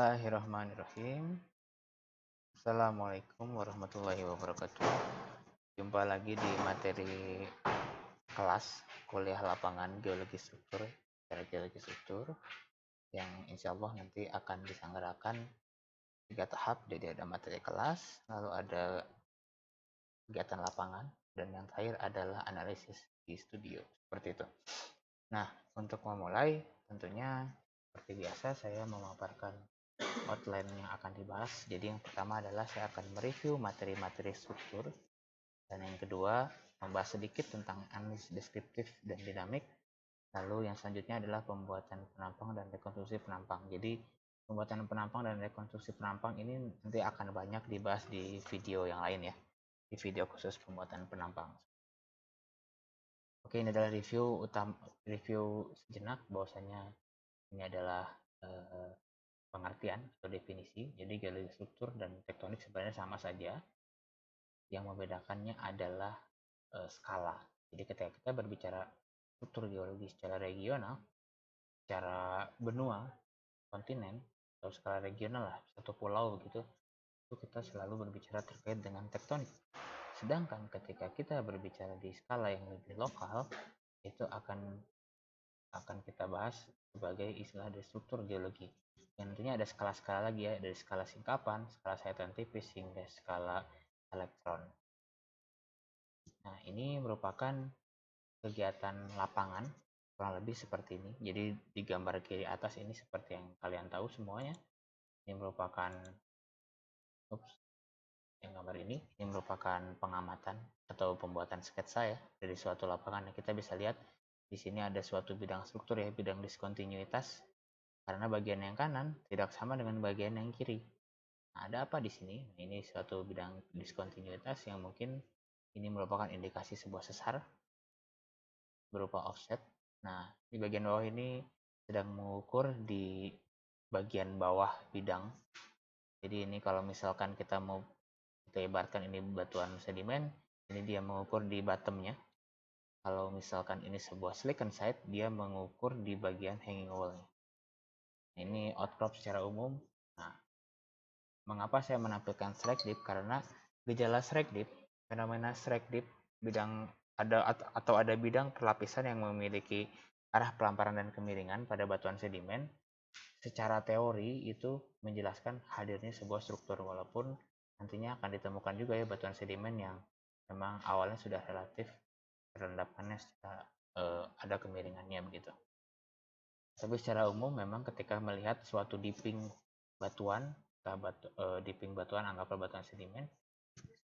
Bismillahirrahmanirrahim. Assalamualaikum warahmatullahi wabarakatuh. Jumpa lagi di materi kelas kuliah lapangan geologi struktur, secara geologi struktur, yang insya Allah nanti akan diselenggarakan 3 tahap. Jadi ada materi kelas, lalu ada kegiatan lapangan, dan yang terakhir adalah analisis di studio. Seperti itu. Nah, untuk memulai, tentunya seperti biasa saya memaparkan outline yang akan dibahas. Jadi yang pertama adalah saya akan mereview materi-materi struktur, dan yang kedua membahas sedikit tentang analisis deskriptif dan dinamik. Lalu yang selanjutnya adalah pembuatan penampang dan rekonstruksi penampang. Jadi pembuatan penampang dan rekonstruksi penampang ini nanti akan banyak dibahas di video yang lain ya, di video khusus pembuatan penampang. Oke, ini adalah review sejenak bahwasanya ini adalah pengertian atau definisi. Jadi geologi struktur dan tektonik sebenarnya sama saja. Yang membedakannya adalah skala. Jadi ketika kita berbicara struktur geologi secara regional, secara benua, kontinen, atau skala regional lah, satu pulau begitu, itu kita selalu berbicara terkait dengan tektonik. Sedangkan ketika kita berbicara di skala yang lebih lokal, itu akan kita bahas sebagai istilah dari struktur geologi. Yang tentunya ada skala-skala lagi ya, dari skala singkapan, skala sayatan tipis, hingga skala elektron. Nah, ini merupakan kegiatan lapangan, kurang lebih seperti ini. Jadi di gambar kiri atas ini seperti yang kalian tahu semuanya. Ini merupakan yang gambar ini merupakan pengamatan atau pembuatan sketsa ya dari suatu lapangan. Nah, kita bisa lihat di sini ada suatu bidang struktur ya, bidang diskontinuitas, karena bagian yang kanan tidak sama dengan bagian yang kiri. Nah, ada apa di sini? Nah, ini suatu bidang diskontinuitas yang mungkin ini merupakan indikasi sebuah sesar berupa offset. Nah, di bagian bawah ini sedang mengukur di bagian bawah bidang. Jadi ini kalau misalkan kita mau kita ibaratkan ini batuan sedimen, ini dia mengukur di bottomnya. Kalau misalkan ini sebuah slickenite, dia mengukur di bagian hanging wall-nya. Ini outcrop secara umum. Nah, mengapa saya menampilkan strike dip? Karena gejala strike dip, fenomena strike dip, bidang ada bidang perlapisan yang memiliki arah pelamparan dan kemiringan pada batuan sedimen. Secara teori itu menjelaskan hadirnya sebuah struktur, walaupun nantinya akan ditemukan juga ya batuan sedimen yang memang awalnya sudah relatif rendapannya ada kemiringannya begitu. Tapi secara umum memang ketika melihat suatu dipping batuan, dipping batuan anggaplah batuan sedimen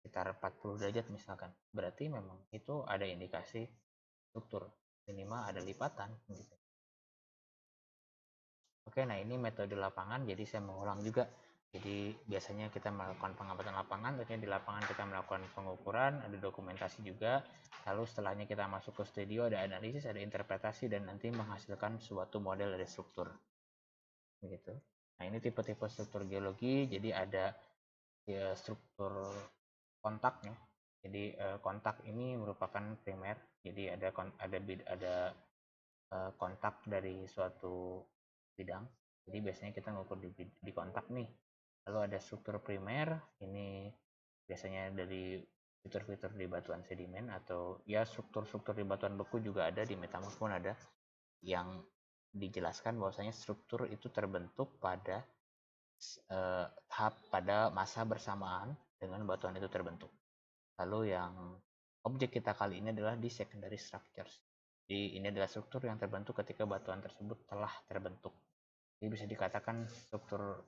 sekitar 40 derajat misalkan, berarti memang itu ada indikasi struktur, minimal ada lipatan gitu. Oke, nah ini metode lapangan, jadi saya mengulang juga. Jadi biasanya kita melakukan pengamatan lapangan, tentunya di lapangan kita melakukan pengukuran, ada dokumentasi juga. Lalu setelahnya kita masuk ke studio, ada analisis, ada interpretasi, dan nanti menghasilkan suatu model dari struktur. Begitu. Nah, ini tipe-tipe struktur geologi, jadi ada ya, struktur kontaknya. Jadi kontak ini merupakan primer, jadi ada kontak dari suatu bidang. Jadi biasanya kita ngukur di kontak nih. Lalu ada struktur primer, ini biasanya dari fitur-fitur di batuan sedimen, atau ya struktur-struktur di batuan beku juga ada, di metamorf pun ada, yang dijelaskan bahwasanya struktur itu terbentuk pada pada masa bersamaan dengan batuan itu terbentuk. Lalu yang objek kita kali ini adalah di secondary structures. Jadi ini adalah struktur yang terbentuk ketika batuan tersebut telah terbentuk. Jadi bisa dikatakan struktur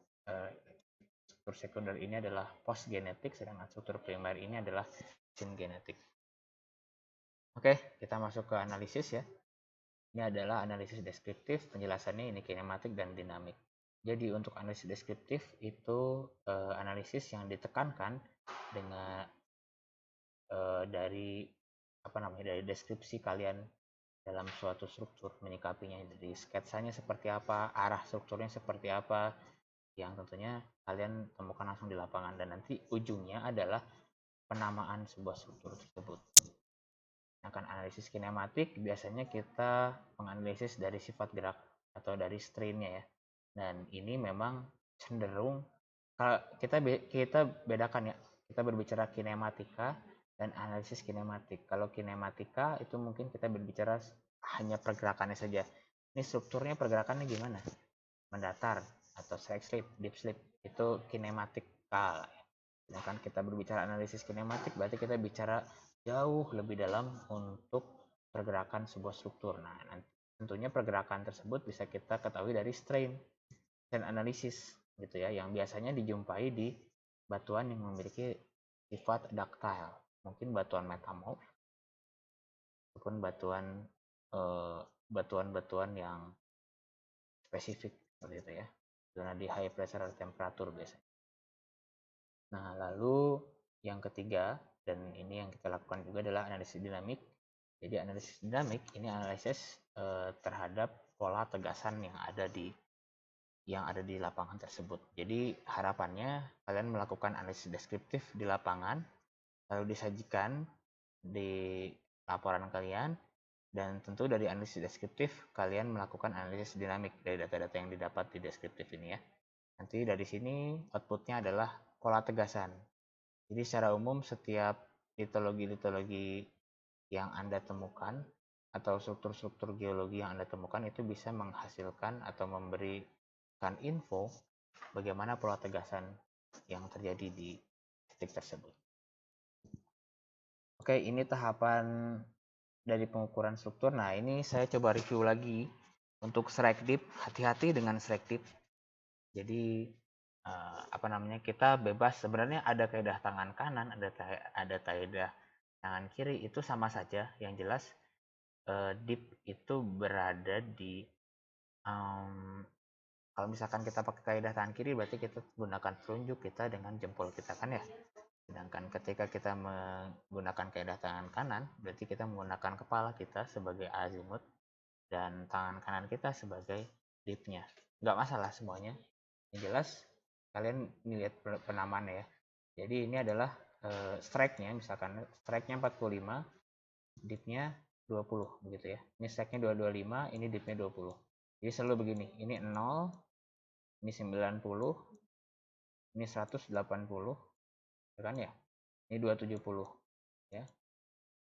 sekunder ini adalah post genetik, sedangkan struktur primer ini adalah genetik. Oke, kita masuk ke analisis ya. Ini adalah analisis deskriptif, penjelasannya ini kinematik dan dinamik. Jadi untuk analisis deskriptif itu analisis yang ditekankan dengan dari deskripsi kalian dalam suatu struktur, menyikapinya dari sketsanya seperti apa, arah strukturnya seperti apa, yang tentunya kalian temukan langsung di lapangan, dan nanti ujungnya adalah penamaan sebuah struktur tersebut. Akan analisis kinematik, biasanya kita menganalisis dari sifat gerak atau dari strainnya ya, dan ini memang cenderung kalau kita bedakan ya, kita berbicara kinematika dan analisis kinematik. Kalau kinematika itu mungkin kita berbicara hanya pergerakannya saja. Ini strukturnya pergerakannya gimana? Mendatar atau strike slip, deep slip, itu kinematika. Sedangkan kita berbicara analisis kinematik berarti kita bicara jauh lebih dalam untuk pergerakan sebuah struktur. Nah, tentunya pergerakan tersebut bisa kita ketahui dari strain dan analisis gitu ya, yang biasanya dijumpai di batuan yang memiliki sifat ductile, mungkin batuan metamorf ataupun batuan-batuan yang spesifik seperti itu ya, zona di high pressure temperatur biasanya. Nah, lalu yang ketiga, dan ini yang kita lakukan juga adalah analisis dinamik. Jadi analisis dinamik ini analisis terhadap pola tegasan yang ada di lapangan tersebut. Jadi harapannya kalian melakukan analisis deskriptif di lapangan, lalu disajikan di laporan kalian, dan tentu dari analisis deskriptif kalian melakukan analisis dinamik dari data-data yang didapat di deskriptif ini ya. Nanti dari sini outputnya adalah pola tegasan. Jadi secara umum setiap litologi-litologi yang Anda temukan atau struktur-struktur geologi yang Anda temukan itu bisa menghasilkan atau memberikan info bagaimana pola tegasan yang terjadi di titik tersebut. Oke, ini tahapan dari pengukuran struktur. Nah, ini saya coba review lagi untuk strike dip. Hati-hati dengan strike dip. Jadi kita bebas, sebenarnya ada kaedah tangan kanan, ada kaedah tangan kiri, itu sama saja. Yang jelas dip itu berada di kalau misalkan kita pakai kaedah tangan kiri berarti kita gunakan telunjuk kita dengan jempol kita kan ya. Sedangkan ketika kita menggunakan kaedah tangan kanan berarti kita menggunakan kepala kita sebagai azimut dan tangan kanan kita sebagai dipnya. Nggak masalah semuanya. Yang jelas kalian lihat penamaan ya. Jadi ini adalah strike-nya, misalkan strike-nya 45, dipnya 20 begitu ya. Ini strike-nya 225, ini dipnya 20. Jadi selalu begini, ini 0, ini 90, ini 180, ya kan ya. Ini 270 ya.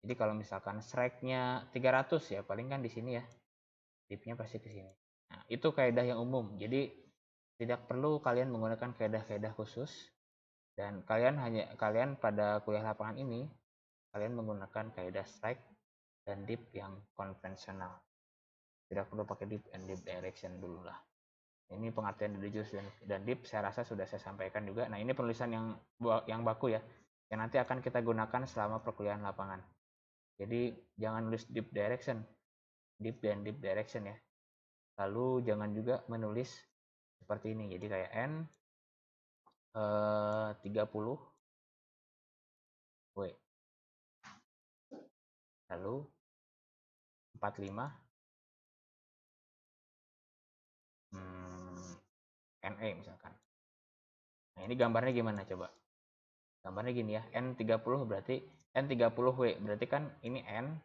Jadi kalau misalkan strike-nya 300 ya, paling kan di sini ya. Dipnya pasti ke sini. Nah, itu kaidah yang umum. Jadi tidak perlu kalian menggunakan kaidah-kaidah khusus, dan kalian pada kuliah lapangan ini kalian menggunakan kaidah strike dan dip yang konvensional. Tidak perlu pakai dip and dip direction dulu lah. Ini pengertian dari jurus dan dip saya rasa sudah saya sampaikan juga. Nah, ini penulisan yang baku ya, yang nanti akan kita gunakan selama perkuliahan lapangan. Jadi jangan nulis dip direction, dip dan dip direction ya. Lalu jangan juga menulis seperti ini. Jadi kayak N 30 W. Lalu 45 NE misalkan. Nah, ini gambarnya gimana coba? Gambarnya gini ya, N30 berarti N30W, berarti kan ini N,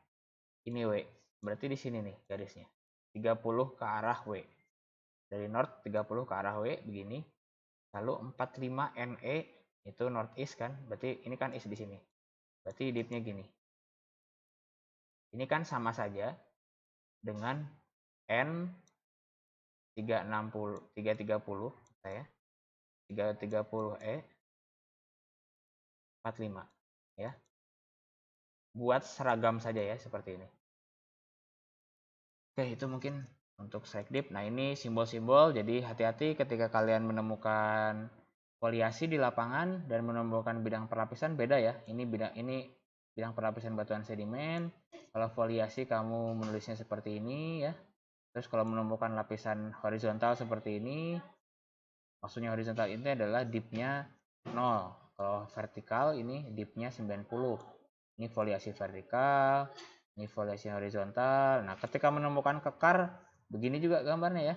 ini W. Berarti di sini nih garisnya. 30 ke arah W. Dari north 30 ke arah W begini. Lalu 45 NE itu northeast kan? Berarti ini kan east di sini. Berarti dipnya gini. Ini kan sama saja dengan N 330 saya 330 45 ya. Buat seragam saja ya seperti ini. Oke, itu mungkin untuk strike dip. Nah, ini simbol-simbol, jadi hati-hati ketika kalian menemukan foliasi di lapangan dan menemukan bidang pelapisan beda ya. Ini bidang pelapisan batuan sedimen. Kalau foliasi kamu menulisnya seperti ini ya. Terus kalau menemukan lapisan horizontal seperti ini, maksudnya horizontal ini adalah dipnya 0. Kalau vertikal ini dipnya 90. Ini foliasi vertikal, ini foliasi horizontal. Nah, ketika menemukan kekar, begini juga gambarnya ya.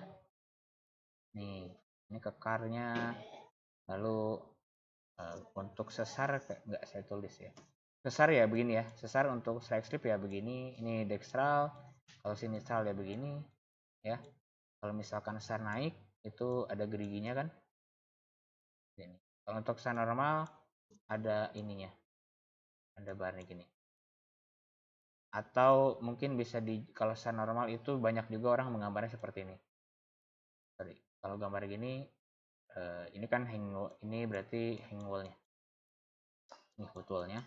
Nih, ini kekarnya. Lalu untuk sesar nggak saya tulis ya. Sesar ya begini ya. Sesar untuk strike strip ya begini. Ini dextral. Kalau sinistral ya begini ya. Kalau misalkan sesar naik itu ada geriginya kan. Ini. Kalau untuk sesar normal ada ininya, ada barnya gini. Atau mungkin bisa kalau sesar normal itu banyak juga orang menggambarnya seperti ini. Sorry, kalau gambar gini, ini kan ini berarti hang wall-nya. Ini foot wall-nya.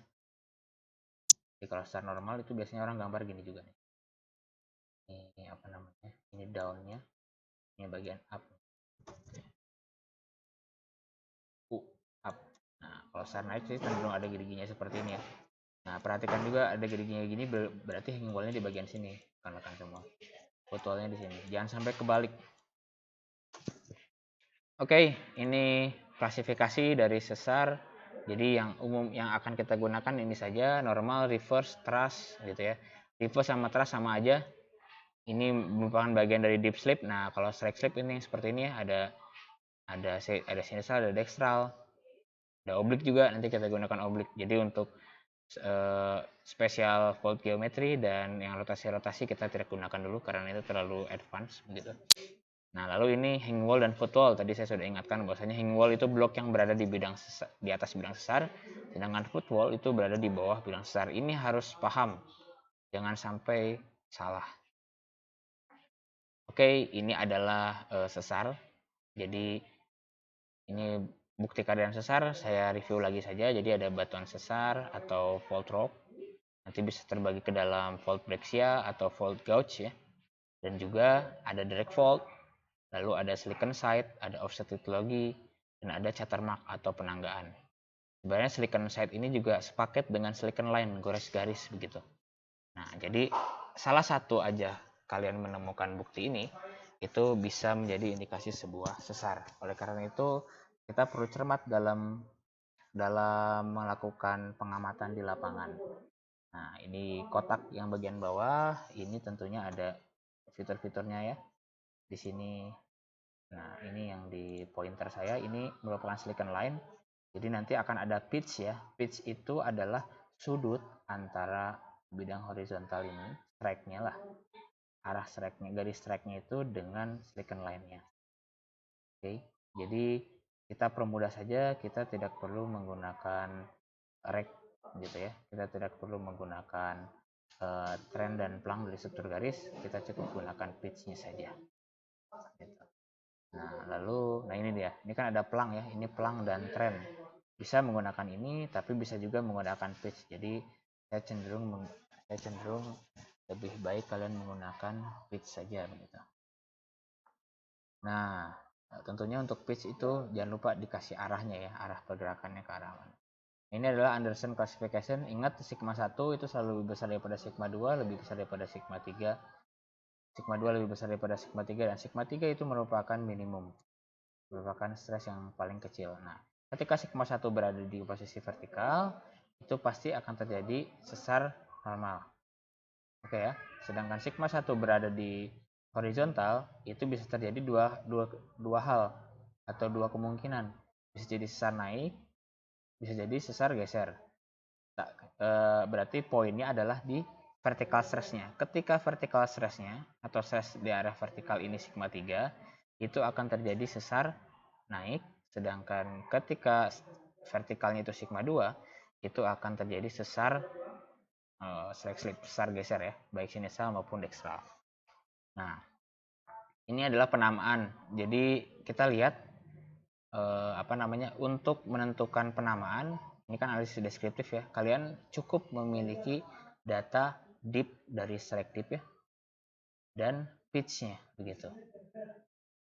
Jadi kalau sesar normal itu biasanya orang gambar gini juga nih. Ini apa namanya? Ini down-nya, ini bagian up. Up. Nah, kalau sesar naik sih cenderung ada geriginya seperti ini ya. Nah, perhatikan juga ada geriginya gini berarti hang wall-nya di bagian sini, rekan-rekan semua. Foot wall-nya di sini. Jangan sampai kebalik. Oke, ini klasifikasi dari sesar. Jadi yang umum yang akan kita gunakan ini saja, normal, reverse, truss gitu ya. Reverse sama truss sama aja. Ini merupakan bagian dari deep slip. Nah, kalau strike slip ini seperti ini ya, ada sinistral, ada dextral, ada oblique juga. Nanti kita gunakan oblique. Jadi untuk spesial fault geometry dan yang rotasi-rotasi kita tidak gunakan dulu karena itu terlalu advance begitu. Nah, lalu ini hang wall dan foot wall. Tadi saya sudah ingatkan bahwasanya hang wall itu blok yang berada di di atas bidang sesar, sedangkan foot wall itu berada di bawah bidang sesar. Ini harus paham. Jangan sampai salah. Oke, ini adalah sesar. Jadi ini bukti keadaan sesar, saya review lagi saja. Jadi ada batuan sesar atau fault rock. Nanti bisa terbagi ke dalam fault breccia atau fault gouge ya. Dan juga ada direct fault, lalu ada silicon site, ada offset litology, dan ada chatter mark atau penanggaan. Sebenarnya silicon site ini juga sepaket dengan silicon line, gores garis begitu. Nah, jadi salah satu aja kalian menemukan bukti ini, itu bisa menjadi indikasi sebuah sesar. Oleh karena itu, kita perlu cermat dalam melakukan pengamatan di lapangan. Nah, ini kotak yang bagian bawah, ini tentunya ada fitur-fiturnya ya. Di sini, nah ini yang di pointer saya, ini merupakan silicon line. Jadi nanti akan ada pitch ya. Pitch itu adalah sudut antara bidang horizontal ini, strike-nya lah. Arah strike-nya, garis strike-nya itu dengan silicon line-nya. Oke, jadi kita permudah saja, kita tidak perlu menggunakan rek gitu ya. Kita tidak perlu menggunakan trend dan plang dari struktur garis, kita cukup gunakan pitch-nya saja. Gitu. Nah ini dia. Ini kan ada plang ya. Ini plang dan trend. Bisa menggunakan ini, tapi bisa juga menggunakan pitch. Jadi saya cenderung lebih baik kalian menggunakan pitch saja begitu. Nah, tentunya untuk pitch itu jangan lupa dikasih arahnya ya, arah pergerakannya ke arah mana. Ini adalah Anderson classification. Ingat sigma 1 itu selalu lebih besar daripada sigma 2, lebih besar daripada sigma 3. Sigma 2 lebih besar daripada sigma 3 dan sigma 3 itu merupakan minimum. Merupakan stres yang paling kecil. Nah, ketika sigma 1 berada di posisi vertikal, itu pasti akan terjadi sesar normal. Oke ya. Sedangkan sigma 1 berada di horizontal, itu bisa terjadi dua hal atau dua kemungkinan. Bisa jadi sesar naik, bisa jadi sesar geser. Berarti poinnya adalah di vertical stress-nya. Ketika vertical stress-nya atau stress di area vertikal ini sigma 3, itu akan terjadi sesar naik, sedangkan ketika vertikalnya itu sigma 2, itu akan terjadi sesar slack slip, sesar geser ya, baik sinistral maupun dextral. Nah, ini adalah penamaan. Jadi kita lihat untuk menentukan penamaan, ini kan analisis deskriptif ya. Kalian cukup memiliki data deep dari strike deep ya, dan pitch-nya begitu.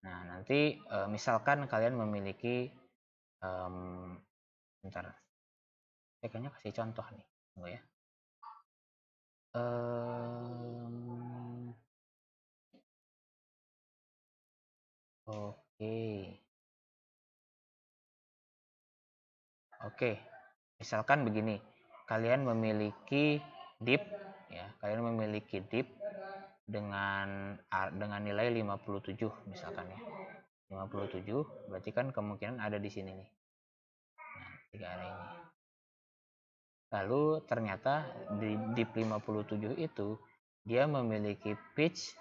Nah, nanti misalkan kalian memiliki bentar. Saya kayaknya kasih contoh nih, tunggu ya. Oke. Misalkan begini, kalian memiliki dip ya, kalian memiliki dip dengan nilai 57 misalkan ya. 57 berarti kan kemungkinan ada di sini nih. Nah, tiga area ini. Lalu ternyata di dip 57 itu dia memiliki pitch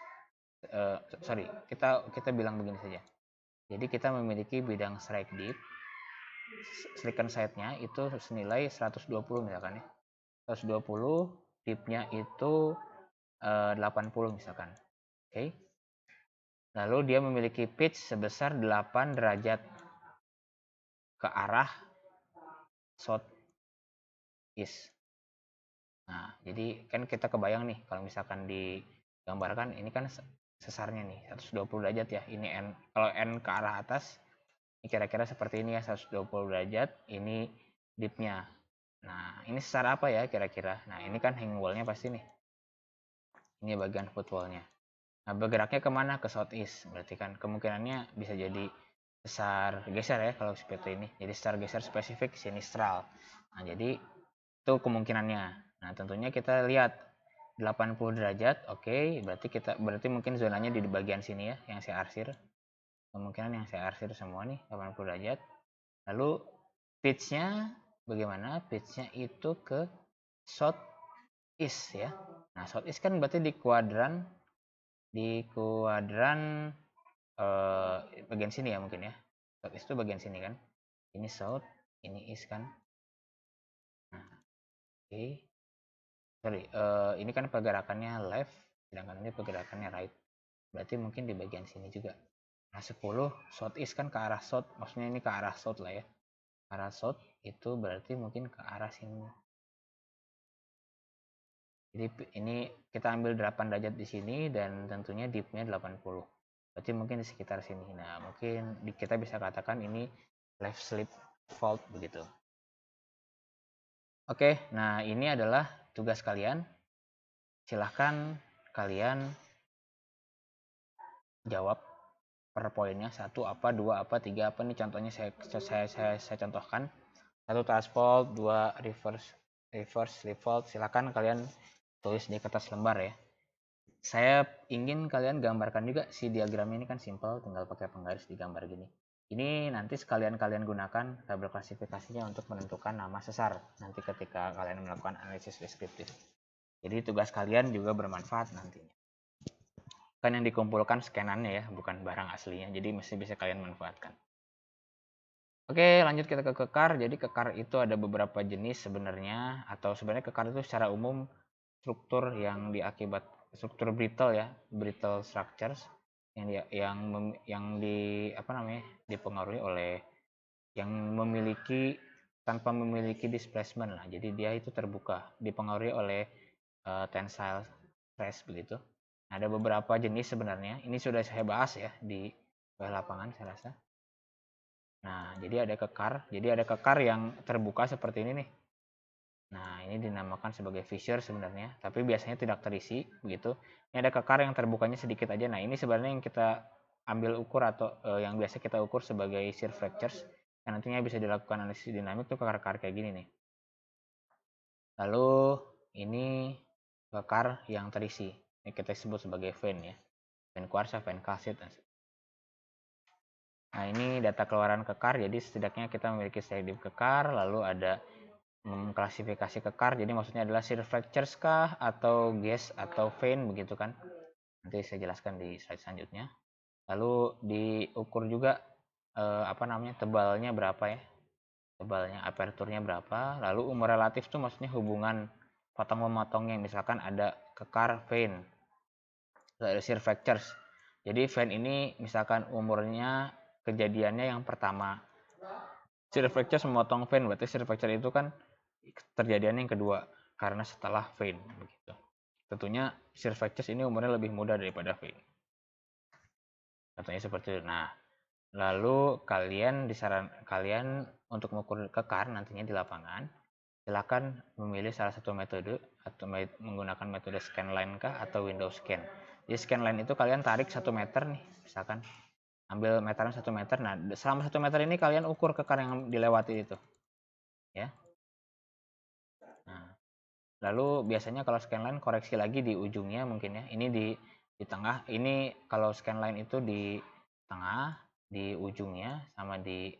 kita bilang begini saja. Jadi kita memiliki bidang strike dip silicon side-nya itu senilai 120 misalkan ya. 120, dip-nya itu 80 misalkan. Oke. Lalu dia memiliki pitch sebesar 8 derajat ke arah south east. Nah, jadi kan kita kebayang nih kalau misalkan digambarkan ini kan sesarnya nih 120 derajat ya. Ini n, kalau n ke arah atas ini kira-kira seperti ini ya, 120 derajat, ini dipnya. Nah, ini sesar apa ya kira-kira? Nah, ini kan hanging wall-nya pasti nih. Ini bagian foot wall-nya. Nah, bergeraknya kemana? Ke southeast. Berarti kan kemungkinannya bisa jadi sesar geser ya kalau seperti ini. Jadi sesar geser spesifik sinistral. Nah, jadi itu kemungkinannya. Nah, tentunya kita lihat 80 derajat, oke, berarti mungkin zonanya di bagian sini ya, yang saya arsir. Kemungkinan yang saya arsir semua nih 80 derajat. Lalu pitch-nya bagaimana? Pitch-nya itu ke south east ya. Nah, south east kan berarti di kuadran bagian sini ya mungkin ya. South east itu bagian sini kan. Ini south, ini east kan. Nah, oke. Sorry, ini kan pergerakannya left, sedangkan ini pergerakannya right. Berarti mungkin di bagian sini juga. Nah, 10 south east kan ke arah south, maksudnya ini ke arah south lah ya. Ke arah south itu berarti mungkin ke arah sini. Jadi ini kita ambil 8 derajat di sini dan tentunya dipnya 80. Berarti mungkin di sekitar sini. Nah, mungkin kita bisa katakan ini left slip fault begitu. Oke, nah ini adalah tugas kalian. Silahkan kalian jawab per poinnya, 1 apa, 2 apa, 3 apa. Ini contohnya saya contohkan. 1 touch fault, 2 reverse slip fault. Silahkan kalian tulis di kertas lembar ya. Saya ingin kalian gambarkan juga si diagram ini kan simple, tinggal pakai penggaris digambar gini. Ini nanti sekalian kalian gunakan tabel klasifikasinya untuk menentukan nama sesar nanti ketika kalian melakukan analisis deskriptif. Jadi tugas kalian juga bermanfaat nantinya. Kan yang dikumpulkan scanannya ya, bukan barang aslinya, jadi masih bisa kalian manfaatkan. Oke, lanjut kita ke kekar. Jadi kekar itu ada beberapa jenis sebenarnya, atau sebenarnya kekar itu secara umum struktur struktur brittle ya, brittle structures yang dipengaruhi oleh yang tanpa memiliki displacement lah. Jadi dia itu terbuka, dipengaruhi oleh tensile stress begitu. Nah, ada beberapa jenis sebenarnya. Ini sudah saya bahas ya di lapangan saya rasa. Nah, jadi ada kekar yang terbuka seperti ini nih. Nah, ini dinamakan sebagai fissure sebenarnya, tapi biasanya tidak terisi begitu. Ini ada kekar yang terbukanya sedikit aja. Nah, ini sebenarnya yang kita ambil ukur atau yang biasa kita ukur sebagai shear fractures. Yang nantinya bisa dilakukan analisis dinamik tuh kekar-kekar kayak gini nih. Lalu ini kekar yang terisi. Ini kita sebut sebagai vein ya. Vein kuarsa, vein kalsit. Nah, ini data keluaran kekar. Jadi setidaknya kita memiliki sedikit kekar, lalu ada mengklasifikasi kekar, jadi maksudnya adalah shear fractures kah atau gas atau vein begitu kan, nanti saya jelaskan di slide selanjutnya. Lalu diukur juga tebalnya berapa ya, tebalnya, aperturnya berapa. Lalu umur relatif tuh maksudnya hubungan potong memotongnya, misalkan ada kekar vein, ada shear fractures, jadi vein ini misalkan umurnya kejadiannya yang pertama, shear fractures memotong vein, berarti shear fracture itu kan terjadinya yang kedua karena setelah vein begitu. Tentunya shear fractures ini umurnya lebih muda daripada vein. Contohnya seperti itu. Nah, lalu kalian untuk mengukur kekar nantinya di lapangan, silakan memilih salah satu metode atau menggunakan metode scanline kah atau window scan. Di scanline itu kalian tarik 1 meter nih, misalkan ambil meteran 1 meter. Nah, selama 1 meter ini kalian ukur kekar yang dilewati itu. Ya. Nah, lalu biasanya kalau scanline koreksi lagi di ujungnya mungkin ya. Ini di tengah. Ini kalau scanline itu di tengah, di ujungnya, sama di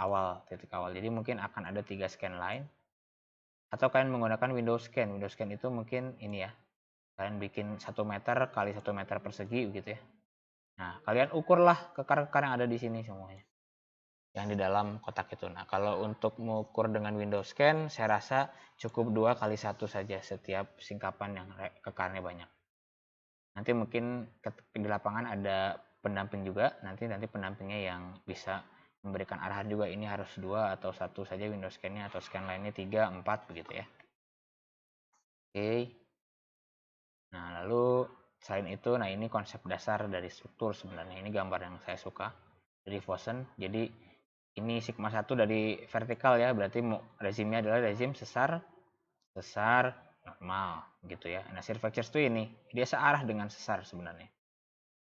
awal, titik awal. Jadi mungkin akan ada 3 scanline. Atau kalian menggunakan window scan. Window scan itu mungkin ini ya. Kalian bikin 1 meter kali 1 meter persegi gitu ya. Nah, kalian ukurlah kekar-kekar yang ada di sini semuanya. yang di dalam kotak itu. Nah, kalau untuk mengukur dengan Windows Scan, saya rasa cukup 2x1 saja setiap singkapan yang kekarnya banyak. Nanti mungkin di lapangan ada pendamping juga, nanti pendampingnya yang bisa memberikan arahan juga, ini harus 2 atau 1 saja Windows Scan-nya, atau scan lainnya 3, 4 begitu ya. Oke. Nah, lalu selain itu, nah ini konsep dasar dari struktur sebenarnya. Ini gambar yang saya suka dari Vossen. Jadi ini sigma 1 dari vertikal ya, berarti rezimnya adalah rezim sesar, normal gitu ya. Nah, shear vectors itu ini, dia searah dengan sesar sebenarnya.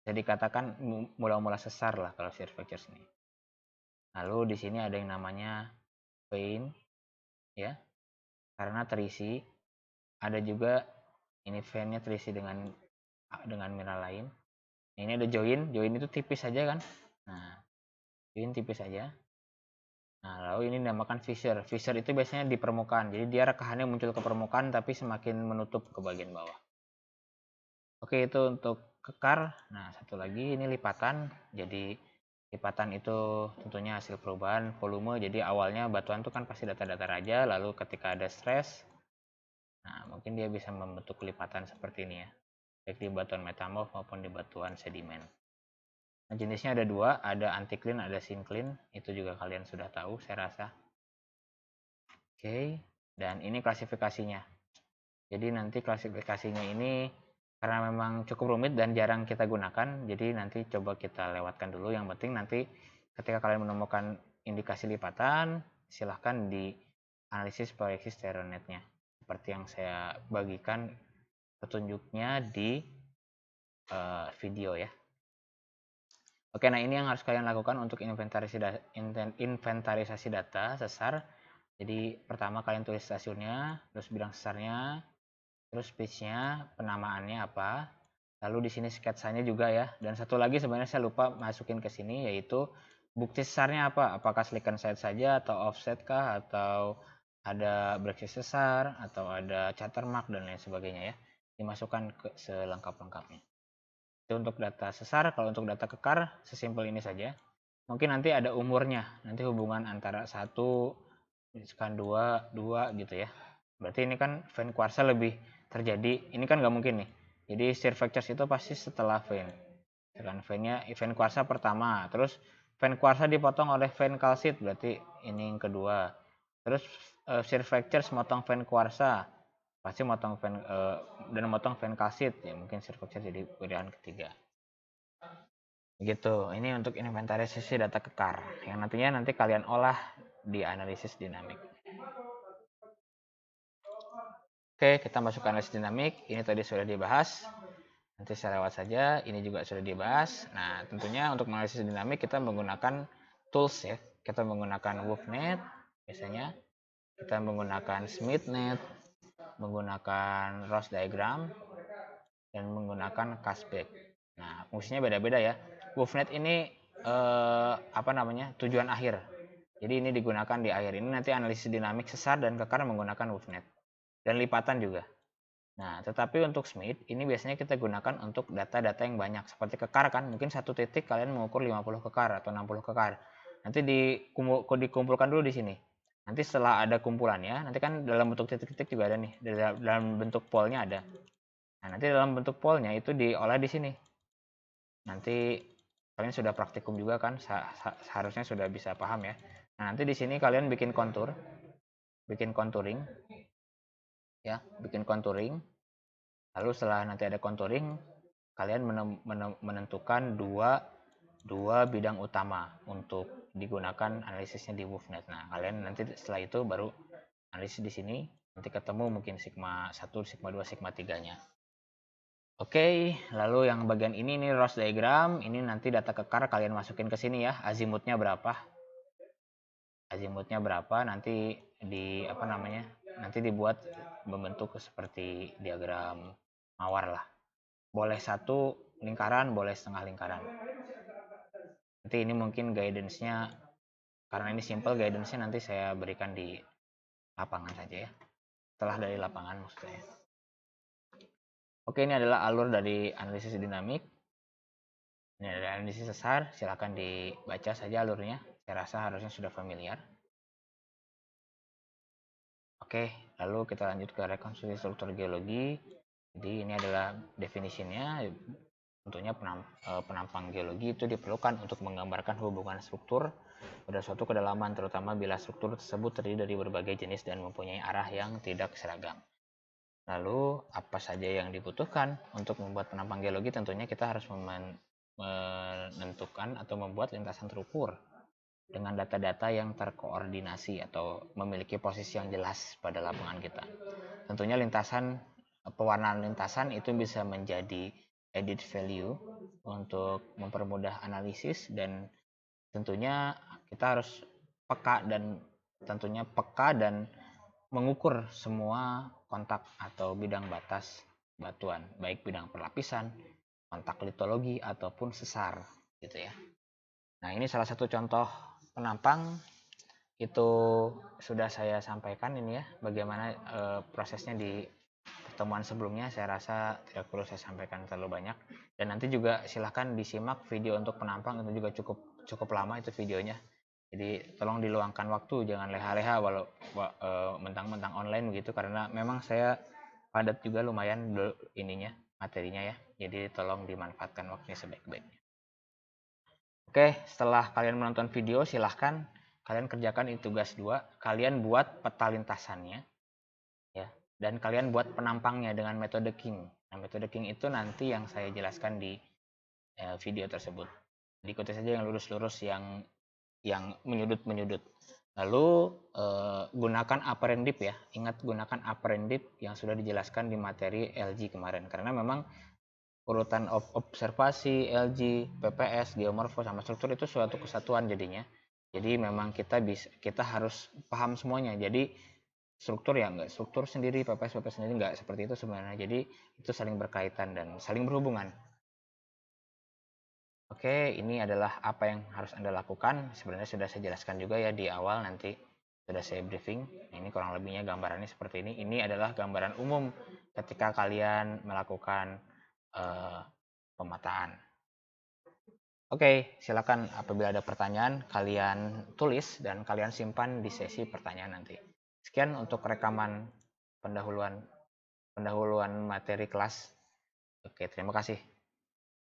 Jadi dikatakan mula-mula sesar lah kalau shear vectors ini. Lalu di sini ada yang namanya vein ya, karena terisi. Ada juga ini veinnya terisi dengan mineral lain. Ini ada join itu tipis saja kan. Nah, join tipis saja. Nah, lalu ini dinamakan fissure. Fissure itu biasanya di permukaan. Jadi dia rekahannya muncul ke permukaan tapi semakin menutup ke bagian bawah. Oke, itu untuk kekar. Nah, satu lagi ini lipatan. Jadi lipatan itu tentunya hasil perubahan volume. Jadi awalnya batuan itu kan pasti data-data raja, lalu ketika ada stres, nah mungkin dia bisa membentuk lipatan seperti ini ya, baik di batuan metamorf maupun di batuan sedimen. Nah, jenisnya ada 2, ada anticline, ada syncline. Itu juga kalian sudah tahu saya rasa. Oke, dan ini klasifikasinya. Jadi nanti klasifikasinya ini karena memang cukup rumit dan jarang kita gunakan, jadi nanti coba kita lewatkan dulu. Yang penting nanti ketika kalian menemukan indikasi lipatan, silahkan di analisis proyeksi stereonetnya, seperti yang saya bagikan petunjuknya di video ya. Oke, nah ini yang harus kalian lakukan untuk inventarisasi data sesar. Jadi pertama kalian tulis stasiunnya, terus bidang sesarnya, terus pitch-nya, penamaannya apa. Lalu di sini sketsanya juga ya. Dan satu lagi sebenarnya saya lupa masukin ke sini, yaitu bukti sesarnya apa. Apakah silicon side saja atau offset kah, atau ada breakthrough sesar, atau ada watermark dan lain sebagainya ya. Dimasukkan ke selengkap-lengkapnya. Itu untuk data sesar. Kalau untuk data kekar sesimpel ini saja. Mungkin nanti ada umurnya, nanti hubungan antara 1 misalkan 2 gitu ya. Berarti ini kan vein kuarsa lebih terjadi, ini kan nggak mungkin nih. Jadi shear vectors itu pasti setelah vein. Misalkan vein kuarsa pertama, terus vein kuarsa dipotong oleh vein kalsit, berarti ini yang kedua. Terus shear vectors motong vein kuarsa, pasti motong vein dan motong vein kalsit ya, mungkin shear vectors jadi pilihan ketiga. Begitu. Ini untuk inventarisasi data kekar yang nantinya kalian olah di analisis dinamik. Oke, kita masuk ke analisis dinamik. Ini tadi sudah dibahas. Nanti saya lewat saja. Ini juga sudah dibahas. Nah, tentunya untuk analisis dinamik kita menggunakan tools ya. Kita menggunakan WoofNet biasanya. Kita menggunakan SmithNet, menggunakan Ross diagram, dan menggunakan Casbek. Nah, fungsinya beda-beda ya. WoofNet ini tujuan akhir. Jadi ini digunakan di akhir. Ini nanti analisis dinamik sesar dan kekar menggunakan WoofNet. Dan lipatan juga. Nah, tetapi untuk Smith, ini biasanya kita gunakan untuk data-data yang banyak. Seperti kekar kan, mungkin satu titik kalian mengukur 50 kekar atau 60 kekar. Nanti dikumpulkan dulu di sini. Nanti setelah ada kumpulannya, nanti kan dalam bentuk titik-titik juga ada nih. Dalam bentuk polnya ada. Nah, nanti dalam bentuk polnya itu diolah di sini. Nanti kalian sudah praktikum juga kan, seharusnya sudah bisa paham ya. Nah, nanti di sini kalian bikin kontur, bikin contouring, ya, bikin contouring. Lalu setelah nanti ada contouring, kalian menentukan dua bidang utama untuk digunakan analisisnya di WoofNet. Nah, kalian nanti setelah itu baru analisis di sini, nanti ketemu mungkin sigma 1, sigma 2, sigma 3-nya. Oke, lalu yang bagian ini Ross diagram, ini nanti data kekar kalian masukin ke sini ya, azimutnya berapa. Azimutnya berapa nanti nanti dibuat membentuk seperti diagram mawar lah. Boleh satu lingkaran, boleh setengah lingkaran. Nanti ini mungkin guidance-nya, karena ini simple, guidance-nya nanti saya berikan di lapangan saja ya. Setelah dari lapangan maksudnya. Oke, ini adalah alur dari analisis dinamik. Ini ada analisis sesar, silakan dibaca saja alurnya. Saya rasa harusnya sudah familiar. Oke, lalu kita lanjut ke rekonstruksi struktur geologi. Jadi ini adalah definisinya. Tentunya penampang geologi itu diperlukan untuk menggambarkan hubungan struktur pada suatu kedalaman, terutama bila struktur tersebut terdiri dari berbagai jenis dan mempunyai arah yang tidak seragam. Lalu, apa saja yang dibutuhkan untuk membuat penampang geologi? Tentunya kita harus menentukan atau membuat lintasan terukur dengan data-data yang terkoordinasi atau memiliki posisi yang jelas pada lapangan kita. Tentunya pewarnaan lintasan itu bisa menjadi added value untuk mempermudah analisis, dan tentunya kita harus peka dan mengukur semua kontak atau bidang batas batuan, baik bidang perlapisan, kontak litologi ataupun sesar gitu ya. Nah, ini salah satu contoh penampang, itu sudah saya sampaikan ini ya, bagaimana prosesnya di pertemuan sebelumnya. Saya rasa tidak perlu saya sampaikan terlalu banyak, dan nanti juga silahkan disimak video untuk penampang, itu juga cukup lama itu videonya. Jadi tolong diluangkan waktu, jangan leha-leha walau mentang-mentang online begitu, karena memang saya padat juga lumayan materinya ya. Jadi tolong dimanfaatkan waktunya sebaik-baiknya. Oke, setelah kalian menonton video, silahkan kalian kerjakan ini tugas 2. Kalian buat peta lintasannya ya, dan kalian buat penampangnya dengan metode King. Nah, metode King itu nanti yang saya jelaskan di video tersebut. Diikuti saja yang lurus-lurus, yang menyudut-menyudut. Lalu gunakan apparent dip ya. Ingat, gunakan apparent dip yang sudah dijelaskan di materi LG kemarin. Karena memang urutan observasi, LG, PPS, geomorfo sama struktur itu suatu kesatuan jadinya. Jadi memang kita harus paham semuanya. Jadi struktur ya enggak struktur sendiri, PPS sendiri enggak seperti itu sebenarnya. Jadi itu saling berkaitan dan saling berhubungan. Oke, ini adalah apa yang harus Anda lakukan. Sebenarnya sudah saya jelaskan juga ya di awal, nanti sudah saya briefing. Nah, ini kurang lebihnya gambarannya seperti ini. Ini adalah gambaran umum ketika kalian melakukan pemetaan. Oke, silakan apabila ada pertanyaan, kalian tulis dan kalian simpan di sesi pertanyaan nanti. Sekian untuk rekaman pendahuluan materi kelas. Oke, terima kasih.